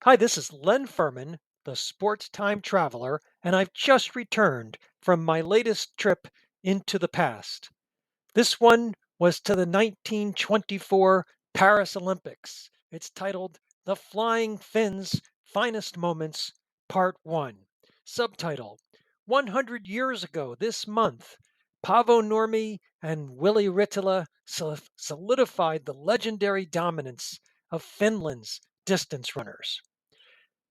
Hi, this is Len Furman, the sports time traveler, and I've just returned from my latest trip into the past. This one was to the 1924 Paris Olympics. It's titled The Flying Finn's Finest Moments, Part 1. Subtitle 100 years ago this month, Paavo Nurmi and Willi Rittila solidified the legendary dominance of Finland's distance runners.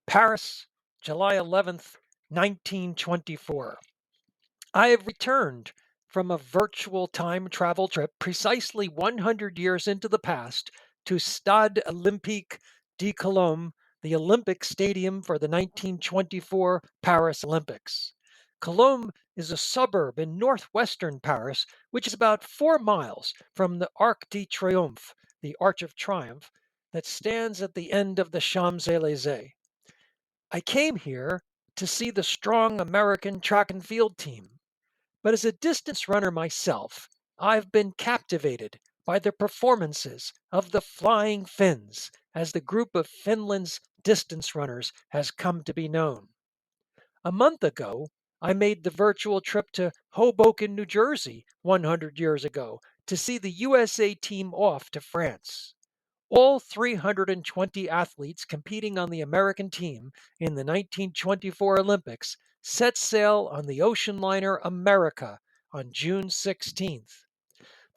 Paris, July 11th, 1924. I have returned from a virtual time travel trip precisely 100 years into the past to Stade Olympique de Colombes, the Olympic Stadium for the 1924 Paris Olympics. Colombes is a suburb in northwestern Paris, which is about 4 miles from the Arc de Triomphe, the Arch of Triumph, that stands at the end of the Champs-Élysées. I came here to see the strong American track and field team, but as a distance runner myself, I've been captivated by the performances of the Flying Finns, as the group of Finland's distance runners has come to be known. A month ago, I made the virtual trip to Hoboken, New Jersey, 100 years ago, to see the USA team off to France. All 320 athletes competing on the American team in the 1924 Olympics set sail on the ocean liner America on June 16th.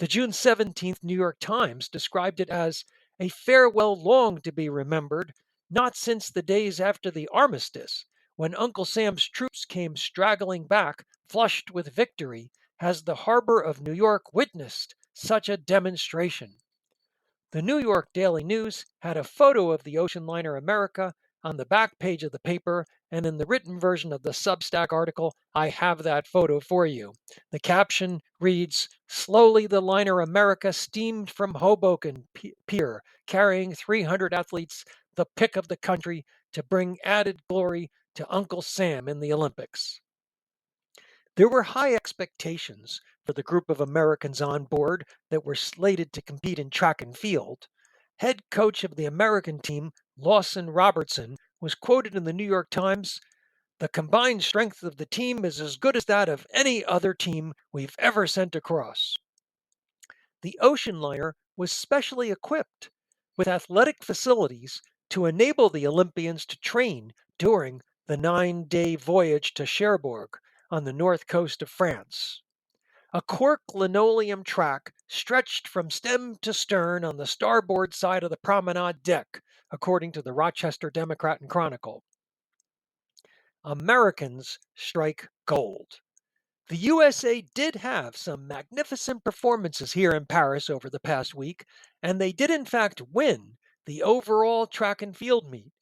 The June 17th New York Times described it as a farewell long to be remembered, not since the days after the armistice, when Uncle Sam's troops came straggling back, flushed with victory, has the harbor of New York witnessed such a demonstration. The New York Daily News had a photo of the ocean liner America on the back page of the paper, and in the written version of the Substack article, I have that photo for you. The caption reads, "Slowly the liner America steamed from Hoboken Pier, carrying 300 athletes, the pick of the country, to bring added glory to Uncle Sam in the Olympics." There were high expectations for the group of Americans on board that were slated to compete in track and field. Head coach of the American team, Lawson Robertson, was quoted in the New York Times: "The combined strength of the team is as good as that of any other team we've ever sent across." The ocean liner was specially equipped with athletic facilities to enable the Olympians to train during the 9-day voyage to Cherbourg on the north coast of France. A cork linoleum track stretched from stem to stern on the starboard side of the promenade deck, according to the Rochester Democrat and Chronicle. Americans strike gold. The USA did have some magnificent performances here in Paris over the past week, and they did in fact win the overall track and field meet.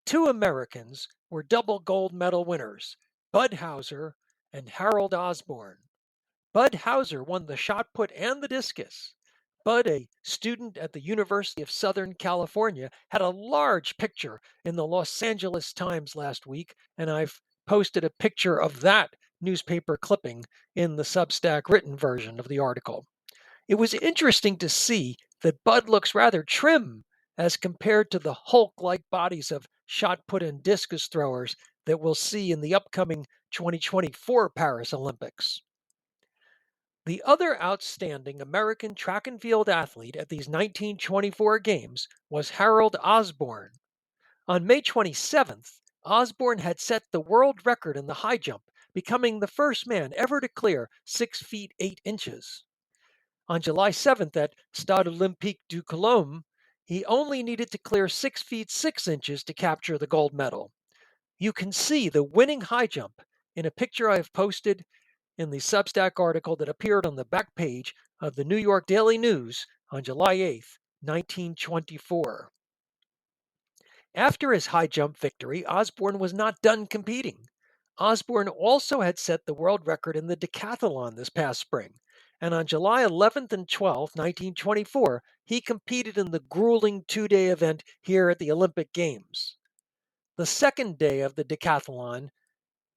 Two Americans were double gold medal winners, Bud Hauser and Harold Osborne. Bud Hauser won the shot put and the discus. Bud, a student at the University of Southern California, had a large picture in the Los Angeles Times last week, and I've posted a picture of that newspaper clipping in the Substack written version of the article. It was interesting to see that Bud looks rather trim as compared to the Hulk like bodies of shot put and discus throwers that we'll see in the upcoming 2024 Paris Olympics. The other outstanding American track and field athlete at these 1924 games was Harold Osborne. On May 27th, Osborne had set the world record in the high jump, becoming the first man ever to clear 6 feet 8 inches. On July 7th at Stade Olympique de Colombes, he only needed to clear 6 feet 6 inches to capture the gold medal. You can see the winning high jump in a picture I have posted in the Substack article that appeared on the back page of the New York Daily News on July 8th, 1924. After his high jump victory, Osborne was not done competing. Osborne also had set the world record in the decathlon this past spring, and on July 11th and 12th, 1924, he competed in the grueling 2-day event here at the Olympic Games. The second day of the decathlon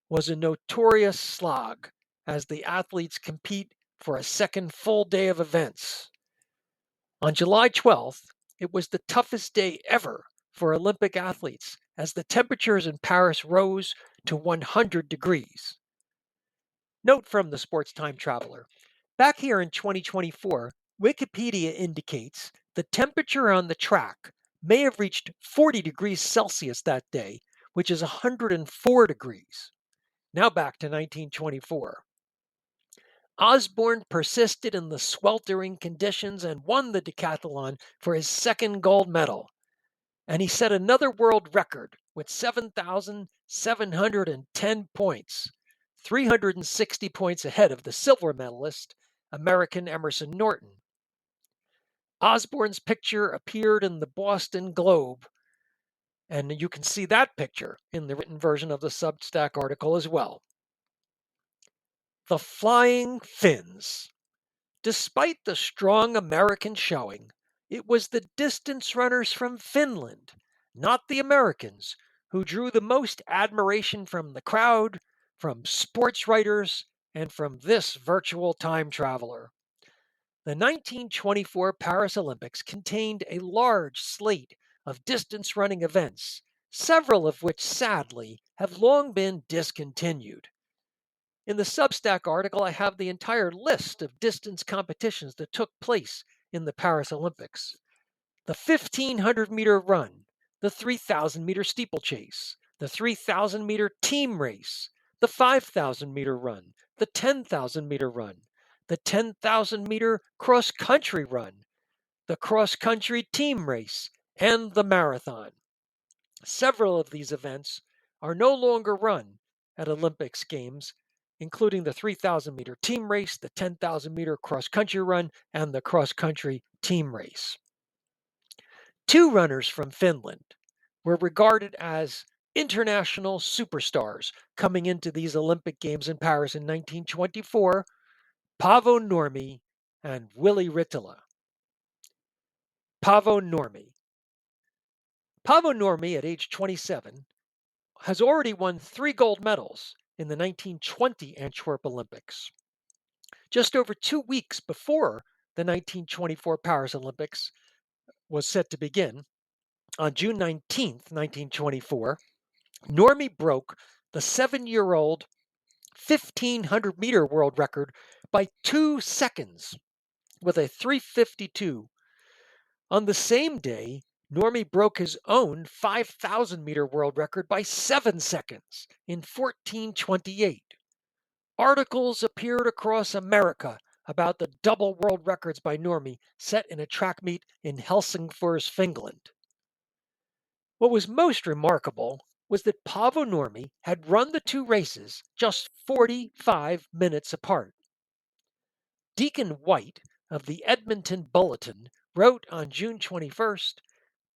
was a notorious slog as the athletes compete for a second full day of events. On July 12th, it was the toughest day ever for Olympic athletes as the temperatures in Paris rose to 100 degrees. Note from the Sports Time Traveler. Back here in 2024, Wikipedia indicates the temperature on the track may have reached 40 degrees Celsius that day, which is 104 degrees. Now back to 1924. Osborne persisted in the sweltering conditions and won the decathlon for his second gold medal. And he set another world record with 7,710 points, 360 points ahead of the silver medalist, American Emerson Norton. Osborne's picture appeared in the Boston Globe, and you can see that picture in the written version of the Substack article as well. The Flying Finns. Despite the strong American showing, it was the distance runners from Finland, not the Americans, who drew the most admiration from the crowd, from sports writers, and from this virtual time traveler. The 1924 Paris Olympics contained a large slate of distance running events, several of which sadly have long been discontinued. In the Substack article, I have the entire list of distance competitions that took place in the Paris Olympics. The 1,500-meter run, the 3,000-meter steeplechase, the 3,000-meter team race, the 5,000-meter run, the 10,000-meter run, the 10,000-meter cross-country run, the cross-country team race, and the marathon. Several of these events are no longer run at Olympics Games, including the 3,000-meter team race, the 10,000-meter cross-country run, and the cross-country team race. Two runners from Finland were regarded as international superstars coming into these Olympic Games in Paris in 1924, Paavo Nurmi and Willi Rittila. Paavo Nurmi. Paavo Nurmi, at age 27, has already won 3 gold medals in the 1920 Antwerp Olympics. Just over 2 weeks before the 1924 Paris Olympics was set to begin, on June 19, 1924, Nurmi broke the 7-year-old 1,500-meter world record by 2 seconds with a 3:52. On the same day, Nurmi broke his own 5,000-meter world record by 7 seconds in 14:28. Articles appeared across America about the double world records by Nurmi set in a track meet in Helsingfors, Finland. What was most remarkable was that Paavo Nurmi had run the 2 races just 45 minutes apart. Deacon White of the Edmonton Bulletin wrote on June 21st,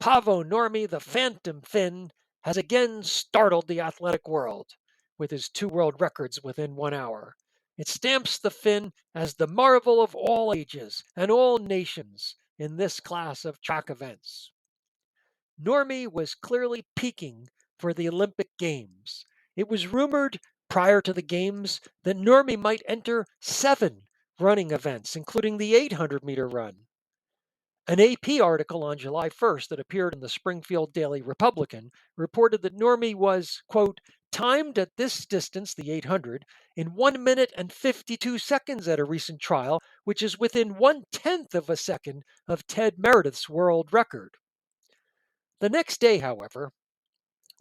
Paavo Nurmi, the Phantom Finn, has again startled the athletic world with his 2 world records within 1 hour. It stamps the Finn as the marvel of all ages and all nations in this class of track events. Nurmi was clearly peaking for the Olympic Games. It was rumored prior to the Games that Nurmi might enter 7 running events, including the 800-meter run. An AP article on July 1st that appeared in the Springfield Daily Republican reported that Nurmi was, quote, timed at this distance, the 800, in 1 minute and 52 seconds at a recent trial, which is within 1/10 of a second of Ted Meredith's world record. The next day, however,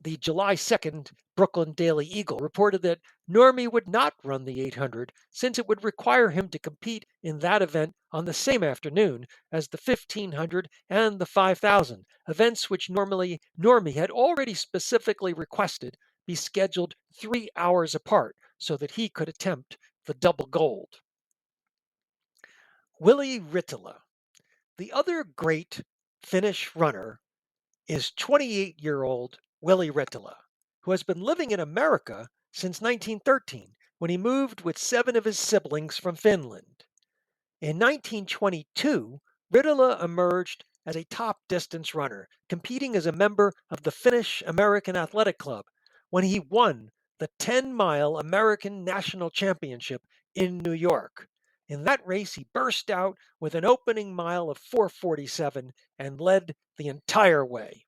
the July 2nd Brooklyn Daily Eagle reported that Nurmi would not run the 800 since it would require him to compete in that event on the same afternoon as the 1,500 and the 5,000, events which normally Nurmi had already specifically requested be scheduled 3 hours apart so that he could attempt the double gold. Willi Rittila. The other great Finnish runner is 28-year-old Willi Rittila, who has been living in America since 1913 when he moved with 7 of his siblings from Finland. In 1922, Rittila emerged as a top distance runner, competing as a member of the Finnish American Athletic Club when he won the 10-mile American National Championship in New York. In that race, he burst out with an opening mile of 4:47 and led the entire way.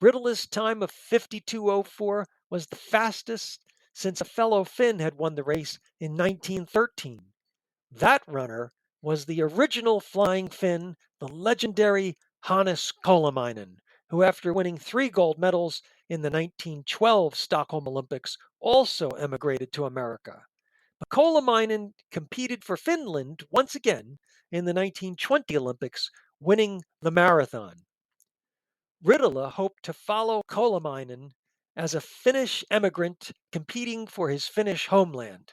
Ritola's time of 52:04 was the fastest since a fellow Finn had won the race in 1913. That runner was the original flying Finn, the legendary Hannes Kolamainen, who, after winning 3 gold medals in the 1912 Stockholm Olympics, also emigrated to America. But Kolamainen competed for Finland once again in the 1920 Olympics, winning the marathon. Ritola hoped to follow Kolamainen as a Finnish emigrant competing for his Finnish homeland.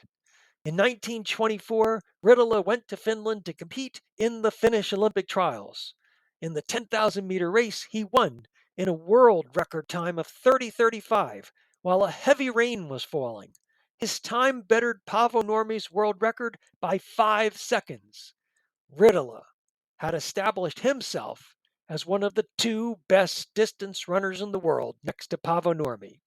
In 1924, Ritola went to Finland to compete in the Finnish Olympic trials. In the 10,000-meter race, he won in a world record time of 30:35 while a heavy rain was falling. His time bettered Paavo Nurmi's world record by 5 seconds. Ritola had established himself as one of the 2 best distance runners in the world next to Paavo Nurmi.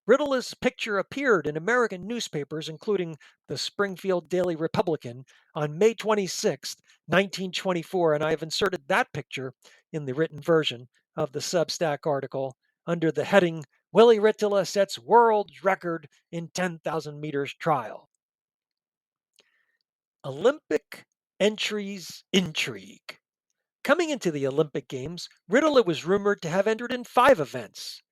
Ritola's picture appeared in American newspapers, including the Springfield Daily Republican, on May 26, 1924, and I have inserted that picture in the written version of the Substack article under the heading, Willie Ritola Sets World Record in 10,000 Meters Trial. Olympic Entries Intrigue. Coming into the Olympic Games, Ritola was rumored to have entered in 5 events.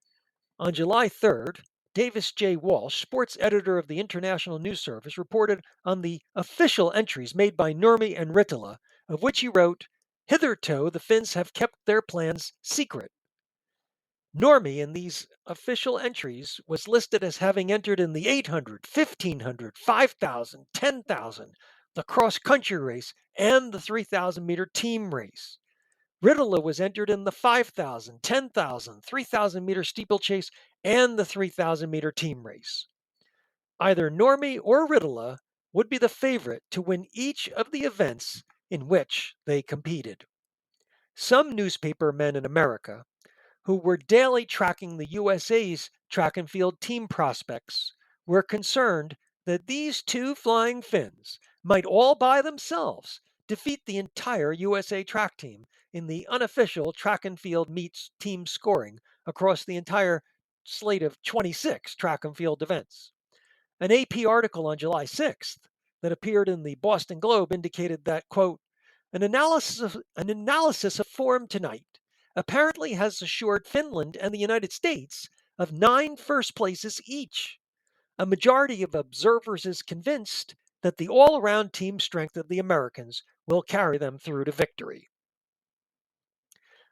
On July 3rd, Davis J. Walsh, sports editor of the International News Service, reported on the official entries made by Nurmi and Ritola, of which he wrote, "Hitherto the Finns have kept their plans secret." Nurmi in these official entries was listed as having entered in the 800, 1500, 5000, 10,000, the cross-country race, and the 3,000-meter team race. Ritola was entered in the 5,000, 10,000, 3,000-meter steeplechase, and the 3,000-meter team race. Either Nurmi or Ritola would be the favorite to win each of the events in which they competed. Some newspaper men in America, who were daily tracking the USA's track and field team prospects, were concerned that these 2 flying Finns might all by themselves defeat the entire USA track team in the unofficial track and field meets team scoring across the entire slate of 26 track and field events. An AP article on July 6th that appeared in the Boston Globe indicated that, quote, an analysis of form tonight apparently has assured Finland and the United States of 9 first places each. A majority of observers is convinced that the all-around team strength of the Americans will carry them through to victory.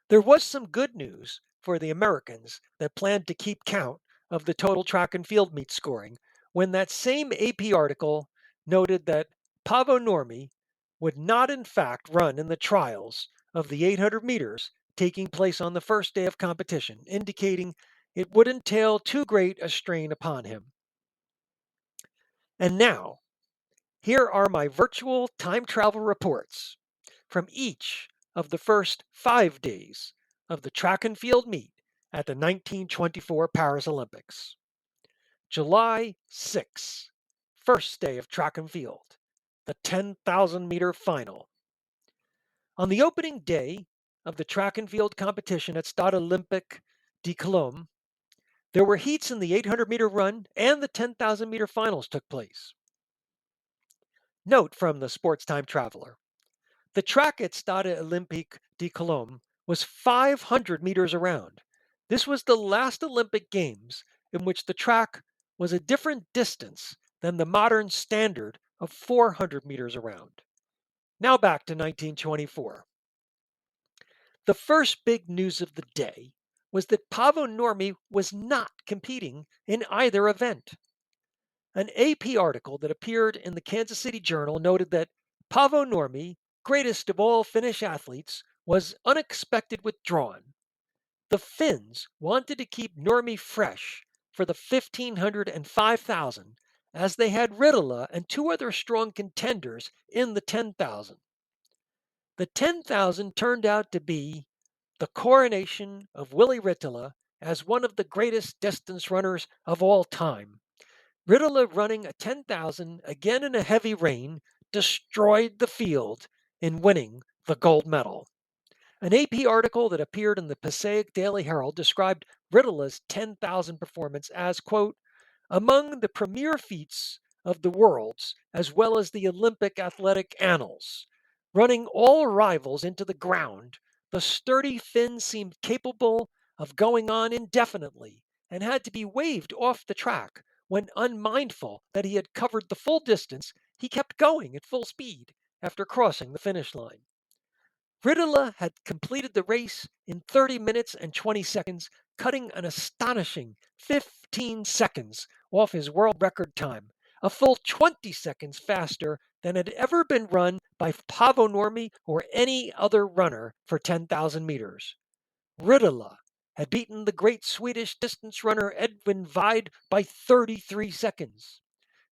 There was some good news for the Americans that planned to keep count of the total track and field meet scoring when that same AP article noted that Paavo Nurmi would not in fact run in the trials of the 800 meters taking place on the first day of competition, indicating it would entail too great a strain upon him. And now, here are my virtual time travel reports from each of the first 5 days of the track and field meet at the 1924 Paris Olympics. July 6, first day of track and field, the 10,000-meter final. On the opening day of the track and field competition at Stade Olympique de Colombes, there were heats in the 800-meter run and the 10,000-meter finals took place. Note from the Sports Time Traveler. The track at Stade Olympique de Colombes was 500 meters around. This was the last Olympic Games in which the track was a different distance than the modern standard of 400 meters around. Now back to 1924. The first big news of the day was that Paavo Nurmi was not competing in either event. An AP article that appeared in the Kansas City Journal noted that Paavo Nurmi, greatest of all Finnish athletes, was unexpected withdrawn. The Finns wanted to keep Nurmi fresh for the 1,500 and 5,000, as they had Ritola and 2 other strong contenders in the 10,000. The 10,000 turned out to be the coronation of Willie Ritola as one of the greatest distance runners of all time. Ritola running a 10,000 again in a heavy rain destroyed the field in winning the gold medal. An AP article that appeared in the Passaic Daily Herald described Ritola's 10,000 performance as, quote, among the premier feats of the world's as well as the Olympic athletic annals. Running all rivals into the ground, the sturdy Finn seemed capable of going on indefinitely and had to be waved off the track when, unmindful that he had covered the full distance, he kept going at full speed after crossing the finish line. Ritola had completed the race in 30 minutes and 20 seconds, cutting an astonishing 15 seconds off his world record time, a full 20 seconds faster than had ever been run by Paavo Nurmi or any other runner for 10,000 meters. Ritola had beaten the great Swedish distance runner Edvin Weid by 33 seconds.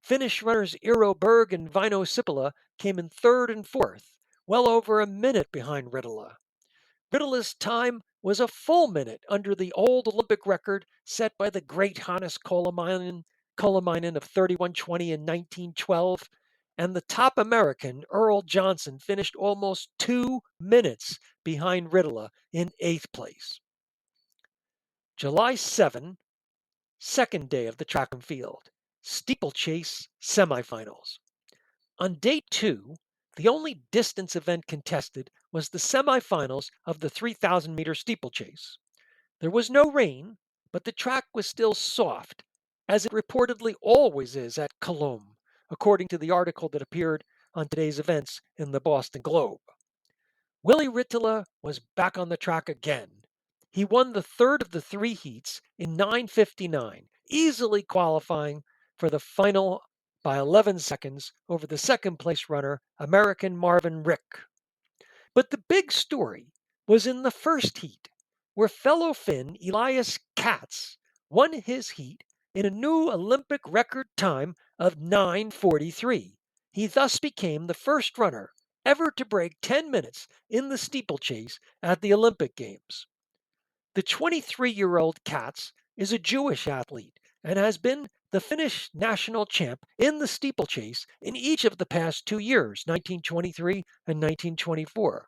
Finnish runners Eero Berg and Väinö Sipilä came in third and fourth, well over a minute behind Ritola. Ritola's time was a full minute under the old Olympic record set by the great Hannes Kolamainen of 31:20 in 1912, and the top American, Earl Johnson, finished almost 2 minutes behind Ritola in eighth place. July 7, second day of the track and field, steeplechase semifinals. On day 2, the only distance event contested was the semifinals of the 3,000-meter steeplechase. There was no rain, but the track was still soft, as it reportedly always is at Colombes, according to the article that appeared on today's events in the Boston Globe. Willy Ritola was back on the track again. He won the third of the three heats in 9:59, easily qualifying for the final by 11 seconds over the second place runner, American Marvin Rick. But the big story was in the first heat, where fellow Finn Elias Katz won his heat in a new Olympic record time of 9:43. He thus became the first runner ever to break 10 minutes in the steeplechase at the Olympic Games. The 23-year-old Katz is a Jewish athlete and has been the Finnish national champ in the steeplechase in each of the past 2 years, 1923 and 1924.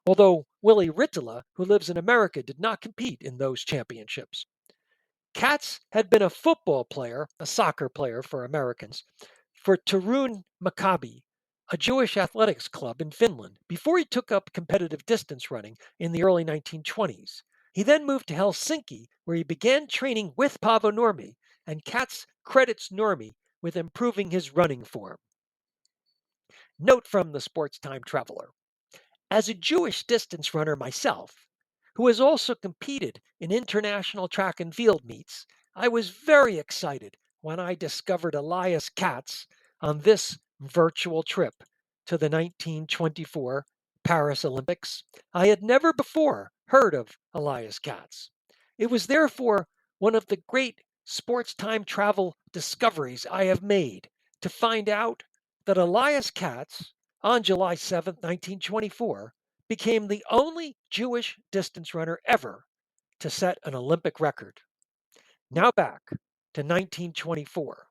Although Willy Ritola, who lives in America, did not compete in those championships. Katz had been a football player, a soccer player for Americans, for Turun Maccabi, a Jewish athletics club in Finland, before he took up competitive distance running in the early 1920s. He then moved to Helsinki, where he began training with Paavo Nurmi, and Katz credits Nurmi with improving his running form. Note from the Sports Time Traveler. As a Jewish distance runner myself, who has also competed in international track and field meets, I was very excited when I discovered Elias Katz on this virtual trip to the 1924 Paris Olympics. I had never before heard of Elias Katz. It was therefore one of the great sports time travel discoveries I have made to find out that Elias Katz, on July 7, 1924, became the only Jewish distance runner ever to set an Olympic record. Now back to 1924.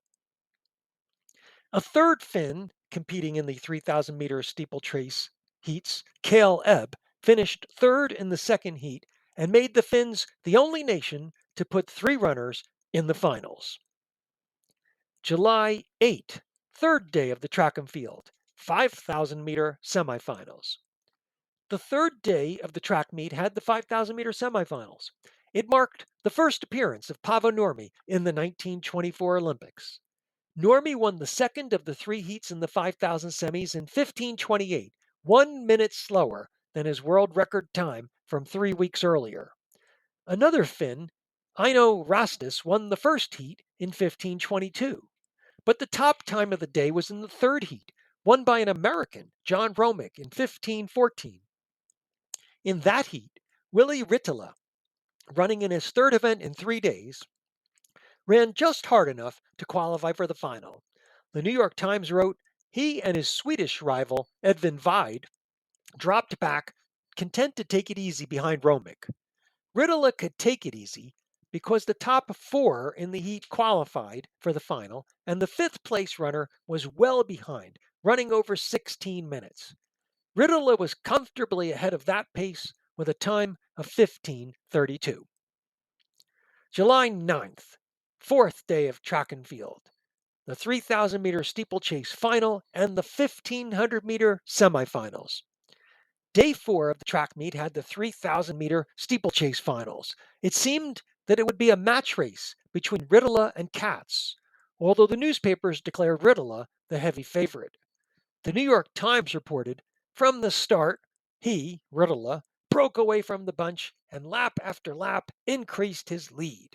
A third Finn competing in the 3,000-meter steeplechase heats, Cale Ebb, finished third in the second heat and made the Finns the only nation to put 3 runners in the finals. July 8, third day of the track and field, 5,000-meter semifinals. The third day of the track meet had the 5,000-meter semifinals. It marked the first appearance of Paavo Nurmi in the 1924 Olympics. Nurmi won the second of the 3 heats in the 5,000 semis in 15:28, 1 minute slower than his world record time from 3 weeks earlier. Another Finn, Aino Rastas, won the first heat in 15:22. But the top time of the day was in the third heat, won by an American, John Romick, in 15:14. In that heat, Willy Ritola, running in his third event in 3 days, ran just hard enough to qualify for the final. The New York Times wrote, he and his Swedish rival, Edvin Weid, dropped back, content to take it easy behind Romick. Ritola could take it easy because the top 4 in the heat qualified for the final, and the 5th place runner was well behind, running over 16 minutes. Ritola was comfortably ahead of that pace with a time of 15:32. July 9th, fourth day of track and field, the 3,000-meter steeplechase final and the 1,500-meter semifinals. Day 4 of the track meet had the 3,000-meter steeplechase finals. It seemed that it would be a match race between Ritala and Katz, although the newspapers declared Ritala the heavy favorite. The New York Times reported, from the start, he, Ritala, broke away from the bunch and lap after lap increased his lead.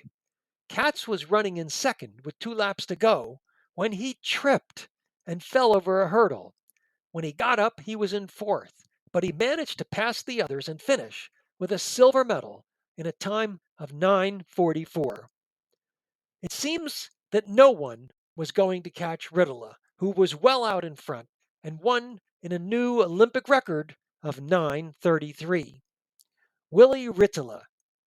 Katz was running in second with 2 laps to go when he tripped and fell over a hurdle. When he got up, he was in fourth, but he managed to pass the others and finish with a silver medal in a time of 9:44. It seems that no one was going to catch Ritala, who was well out in front and won in a new Olympic record of 9:33. Willy Ritala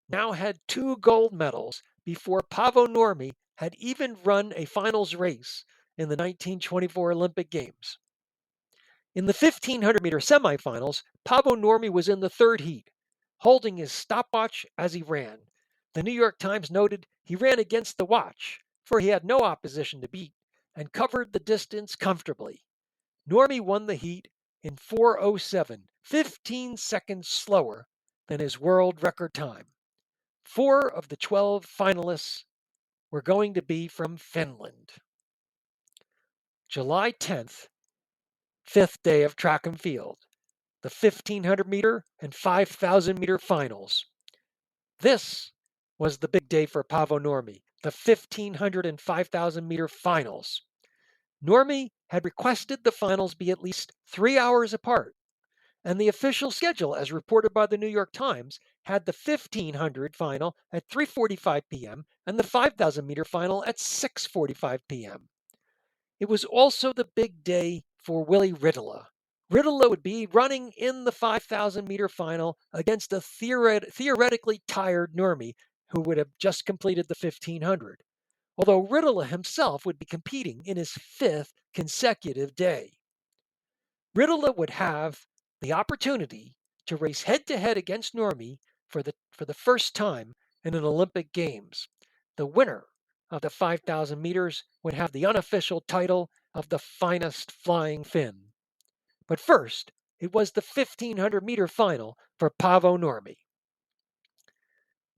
now had 2 gold medals before Paavo Nurmi had even run a finals race in the 1924 Olympic Games. In the 1,500-meter semifinals, Paavo Nurmi was in the third heat, holding his stopwatch as he ran. The New York Times noted he ran against the watch, for he had no opposition to beat, and covered the distance comfortably. Nurmi won the heat in 4:07, 15 seconds slower than his world record time. 4 of the 12 finalists were going to be from Finland. July 10th, fifth day of track and field, the 1,500-meter and 5,000-meter finals. This was the big day for Paavo Nurmi, the 1,500 and 5,000-meter finals. Nurmi had requested the finals be at least 3 hours apart, and the official schedule, as reported by the New York Times, had the 1,500 final at 3:45 p.m. and the 5,000-meter final at 6:45 p.m. It was also the big day for Willy Ritala. Ritala would be running in the 5,000-meter final against a theoretically tired Nurmi, who would have just completed the 1,500, although Ritala himself would be competing in his 5th consecutive day. Ritala would have the opportunity to race head-to-head against Nurmi for the first time in an Olympic Games. The winner of the 5,000 meters would have the unofficial title of the finest flying Finn. But first, it was the 1,500-meter final for Paavo Nurmi.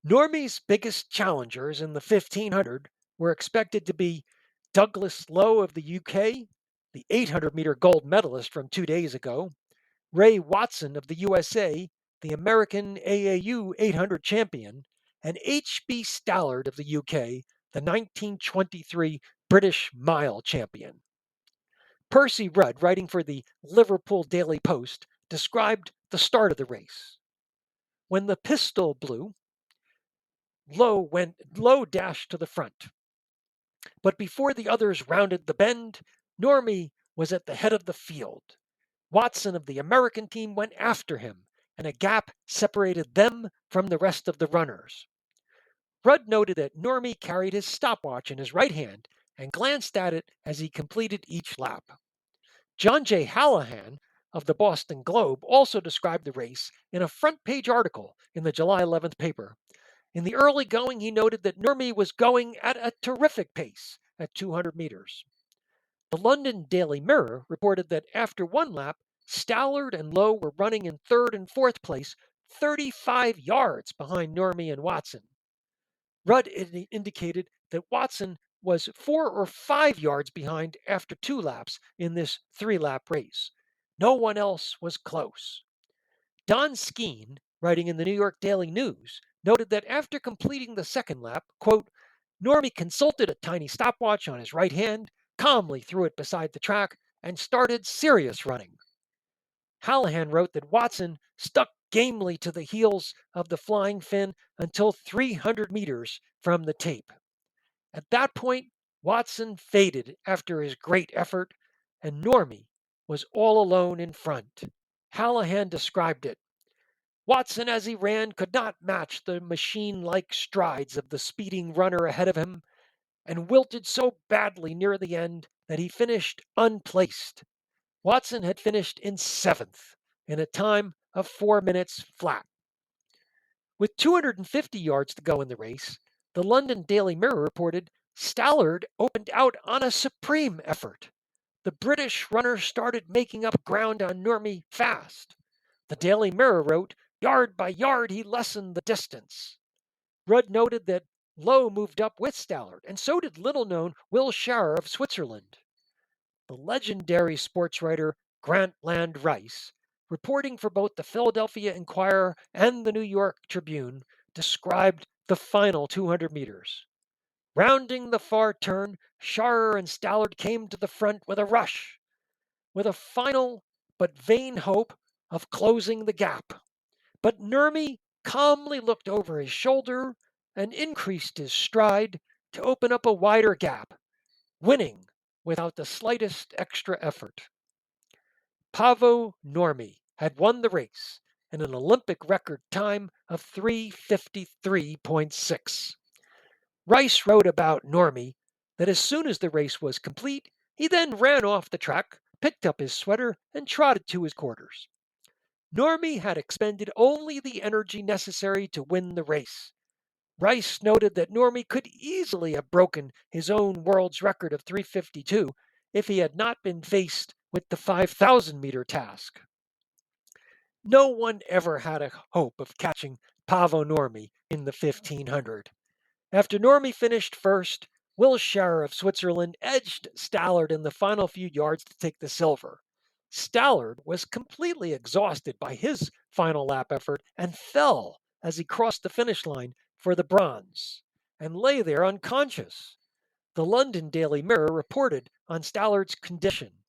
Nurmi's biggest challengers in the 1,500 were expected to be Douglas Lowe of the UK, the 800-meter gold medalist from 2 days ago, Ray Watson of the USA, the American AAU 800 champion, and H.B. Stallard of the UK, the 1923 British Mile champion. Percy Rudd, writing for the Liverpool Daily Post, described the start of the race. When the pistol blew, Lowe dashed to the front. But before the others rounded the bend, Nurmi was at the head of the field. Watson of the American team went after him, and a gap separated them from the rest of the runners. Rudd noted that Nurmi carried his stopwatch in his right hand and glanced at it as he completed each lap. John J. Hallahan of the Boston Globe also described the race in a front-page article in the July 11th paper. In the early going, he noted that Nurmi was going at a terrific pace at 200 meters. The London Daily Mirror reported that after one lap, Stallard and Lowe were running in third and fourth place, 35 yards behind Nurmi and Watson. Rudd indicated that Watson was 4 or 5 yards behind after 2 laps in this 3-lap race. No one else was close. Don Skeen, writing in the New York Daily News, noted that after completing the second lap, quote, Nurmi consulted a tiny stopwatch on his right hand, calmly threw it beside the track, and started serious running. Hallahan wrote that Watson stuck gamely to the heels of the flying Finn until 300 meters from the tape. At that point, Watson faded after his great effort, and Nurmi was all alone in front. Hallahan described it. Watson, as he ran, could not match the machine-like strides of the speeding runner ahead of him, and wilted so badly near the end that he finished unplaced. Watson had finished in 7th, in a time of 4 minutes flat. With 250 yards to go in the race, the London Daily Mirror reported Stallard opened out on a supreme effort. The British runner started making up ground on Normie fast. The Daily Mirror wrote, yard by yard he lessened the distance. Rudd noted that Lowe moved up with Stallard, and so did little-known Will Scharer of Switzerland. The legendary sports writer Grantland Rice, reporting for both the Philadelphia Inquirer and the New York Tribune, described the final 200 meters. Rounding the far turn, Scharer and Stallard came to the front with a rush, with a final but vain hope of closing the gap. But Nurmi calmly looked over his shoulder and increased his stride to open up a wider gap, winning without the slightest extra effort. Paavo Nurmi had won the race in an Olympic record time of 3:53.6. Rice wrote about Nurmi that as soon as the race was complete, he then ran off the track, picked up his sweater, and trotted to his quarters. Nurmi had expended only the energy necessary to win the race. Rice noted that Nurmi could easily have broken his own world's record of 3:52 if he had not been faced with the 5,000-meter task. No one ever had a hope of catching Paavo Nurmi in the 1500. After Nurmi finished first, Will Scharer of Switzerland edged Stallard in the final few yards to take the silver. Stallard was completely exhausted by his final lap effort and fell as he crossed the finish line for the bronze and lay there unconscious. The London Daily Mirror reported on Stallard's condition.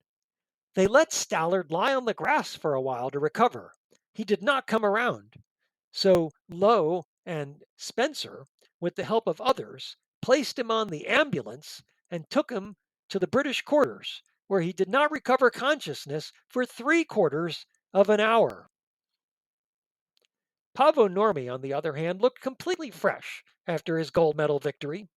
They let Stallard lie on the grass for a while to recover. He did not come around. So Lowe and Spencer, with the help of others, placed him on the ambulance and took him to the British quarters, where he did not recover consciousness for 3/4 of an hour. Paavo Nurmi, on the other hand, looked completely fresh after his gold medal victory.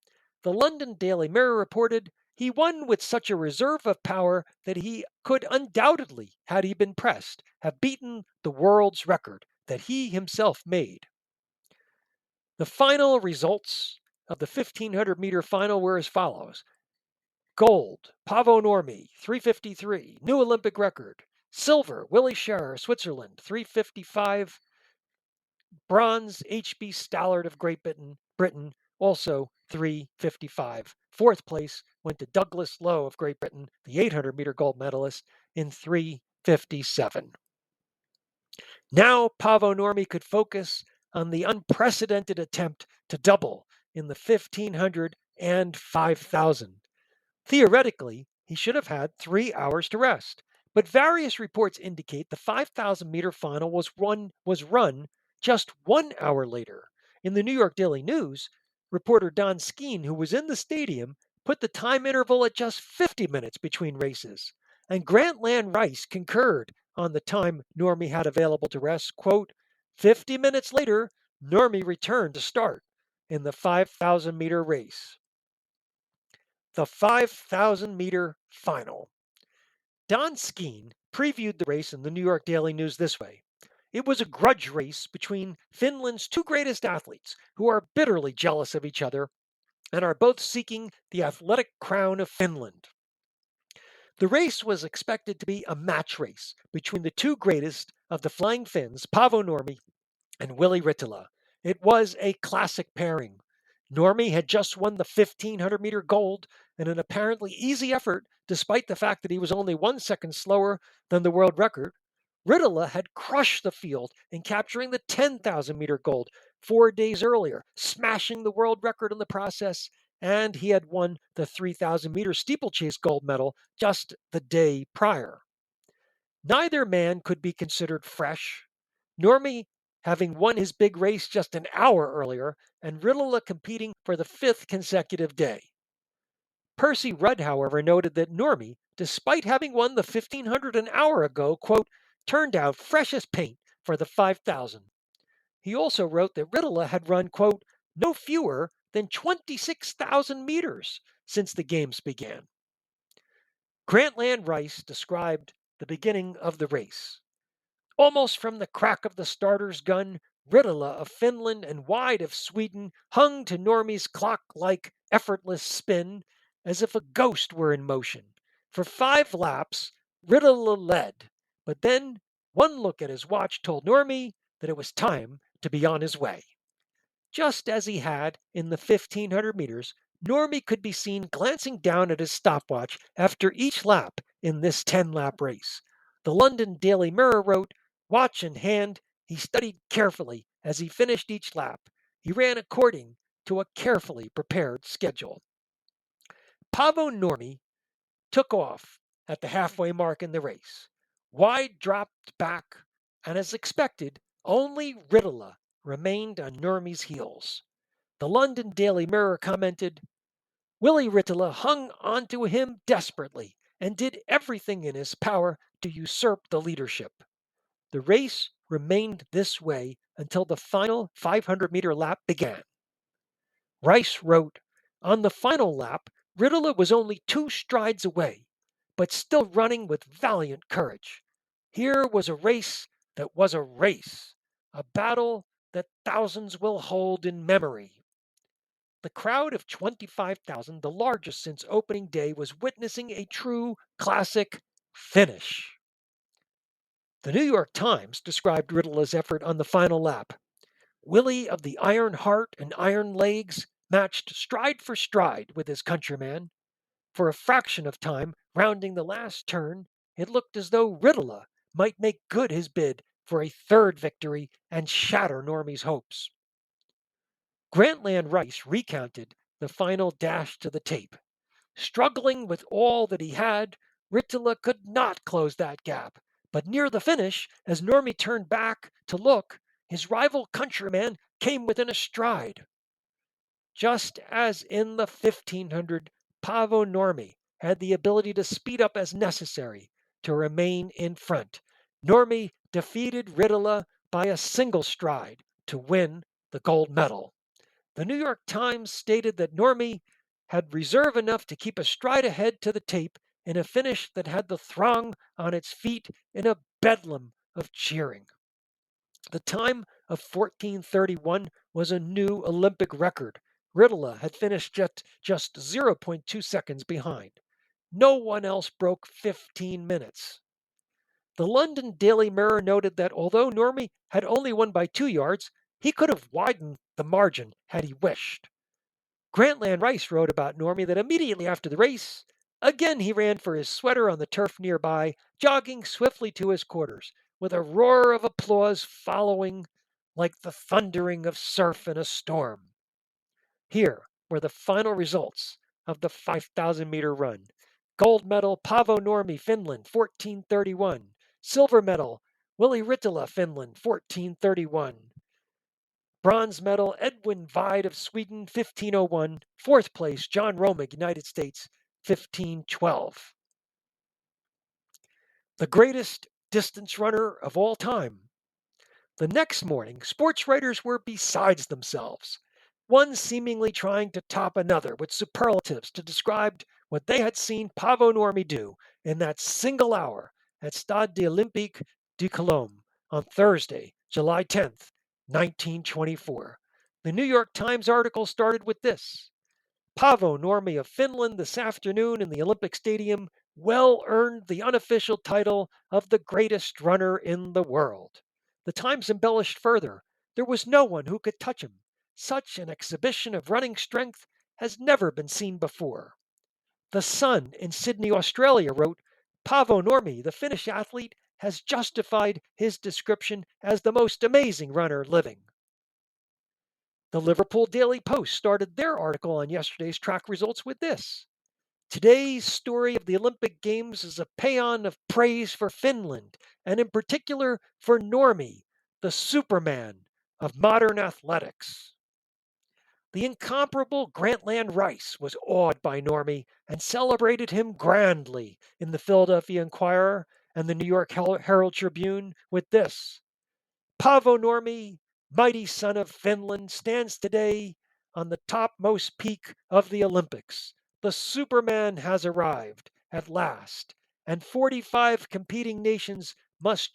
The London Daily Mirror reported he won with such a reserve of power that he could undoubtedly, had he been pressed, have beaten the world's record that he himself made. The final results of the 1500-meter final were as follows. Gold, Paavo Nurmi, 3:53, new Olympic record. Silver, Willie Scharer, Switzerland, 3:55. Bronze, H.B. Stallard of Great Britain, also 3:55. Fourth place went to Douglas Lowe of Great Britain, the 800-meter gold medalist, in 3:57. Now Paavo Nurmi could focus on the unprecedented attempt to double in the 1500 and 5000. Theoretically, he should have had 3 hours to rest, but various reports indicate the 5,000-meter final was run just 1 hour later. In the New York Daily News, reporter Don Skeen, who was in the stadium, put the time interval at just 50 minutes between races. And Grantland Rice concurred on the time Nurmi had available to rest. Quote, 50 minutes later, Nurmi returned to start in the 5,000-meter race. The 5,000-meter final. Don Skeen previewed the race in the New York Daily News this way. It was a grudge race between Finland's two greatest athletes who are bitterly jealous of each other and are both seeking the athletic crown of Finland. The race was expected to be a match race between the two greatest of the Flying Finns, Paavo Nurmi and Willi Rittila. It was a classic pairing. Nurmi had just won the 1500-meter gold in an apparently easy effort, despite the fact that he was only 1 second slower than the world record. Rittila had crushed the field in capturing the 10,000-meter gold 4 days earlier, smashing the world record in the process, and he had won the 3,000-meter steeplechase gold medal just the day prior. Neither man could be considered fresh. Nurmi having won his big race just an hour earlier, and Rittila competing for the 5th consecutive day. Percy Rudd, however, noted that Nurmi, despite having won the 1500 an hour ago, quote, turned out fresh as paint for the 5,000. He also wrote that Rittila had run, quote, no fewer than 26,000 meters since the games began. Grantland Rice described the beginning of the race. Almost from the crack of the starter's gun, Ritala of Finland and Wide of Sweden hung to Normie's clock-like, effortless spin as if a ghost were in motion. For 5 laps, Ritala led, but then one look at his watch told Normie that it was time to be on his way. Just as he had in the 1500 meters, Normie could be seen glancing down at his stopwatch after each lap in this 10-lap race. The London Daily Mirror wrote, "Watch in hand, he studied carefully as he finished each lap. He ran according to a carefully prepared schedule." Paavo Nurmi took off at the halfway mark in the race. Wide dropped back, and as expected, only Ritala remained on Nurmi's heels. The London Daily Mirror commented, "Willy Ritala hung onto him desperately and did everything in his power to usurp the leadership." The race remained this way until the final 500-meter lap began. Rice wrote, "On the final lap, Ritala was only 2 strides away, but still running with valiant courage. Here was a race that was a race, a battle that thousands will hold in memory." The crowd of 25,000, the largest since opening day, was witnessing a true classic finish. The New York Times described Ritala's effort on the final lap. "Willie of the iron heart and iron legs matched stride for stride with his countryman. For a fraction of time, rounding the last turn, it looked as though Ritala might make good his bid for a third victory and shatter Normie's hopes." Grantland Rice recounted the final dash to the tape. "Struggling with all that he had, Ritala could not close that gap, but near the finish, as Normie turned back to look, his rival countryman came within a stride." Just as in the 1500, Paavo Nurmi had the ability to speed up as necessary to remain in front. Nurmi defeated Ritala by a single stride to win the gold medal. The New York Times stated that Nurmi had reserve enough to keep a stride ahead to the tape in a finish that had the throng on its feet in a bedlam of cheering. The time of 14:31 was a new Olympic record. Ritala had finished just 0.2 seconds behind. No one else broke 15 minutes. The London Daily Mirror noted that although Nurmi had only won by 2 yards, he could have widened the margin had he wished. Grantland Rice wrote about Nurmi that immediately after the race, again he ran for his sweater on the turf nearby, jogging swiftly to his quarters, with a roar of applause following like the thundering of surf in a storm. Here were the final results of the 5,000-meter run. Gold medal, Paavo Nurmi, Finland, 14:31. Silver medal, Willy Ritala, Finland, 14:31. Bronze medal, Edwin Vide of Sweden, 15:01. Fourth place, John Romig, United States, 15:12. The greatest distance runner of all time. The next morning, sports writers were besides themselves, one seemingly trying to top another with superlatives to describe what they had seen Paavo Nurmi do in that single hour at Stade Olympique de Colombes on Thursday, July 10th, 1924. The New York Times article started with this: "Paavo Nurmi of Finland this afternoon in the Olympic Stadium well earned the unofficial title of the greatest runner in the world." The Times embellished further: "There was no one who could touch him. Such an exhibition of running strength has never been seen before." The Sun in Sydney, Australia wrote, "Paavo Nurmi, the Finnish athlete, has justified his description as the most amazing runner living." The Liverpool Daily Post started their article on yesterday's track results with this: "Today's story of the Olympic Games is a paean of praise for Finland, and in particular for Nurmi, the Superman of modern athletics." The incomparable Grantland Rice was awed by Nurmi and celebrated him grandly in the Philadelphia Inquirer and the New York Herald Tribune with this: "Paavo Nurmi, mighty son of Finland, stands today on the topmost peak of the Olympics. The Superman has arrived at last, and 45 competing nations must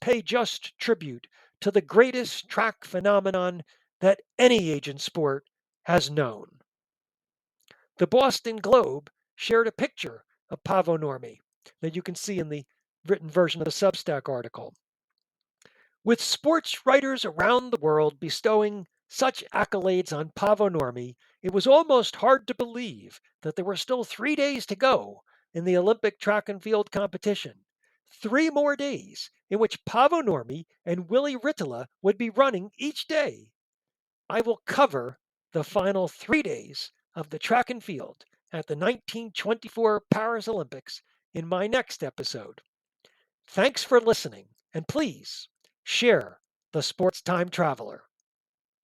pay just tribute to the greatest track phenomenon that any age in sport has known. The Boston Globe shared a picture of Pavonormi that you can see in the written version of the Substack article. With sports writers around the world bestowing such accolades on Pavonormi, it was almost hard to believe that there were still 3 days to go in the Olympic track and field competition. 3 more days in which Pavonormi and Willy Rittila would be running each day. I will cover the final 3 days of the track and field at the 1924 Paris Olympics in my next episode. Thanks for listening, and please share the Sports Time Traveler.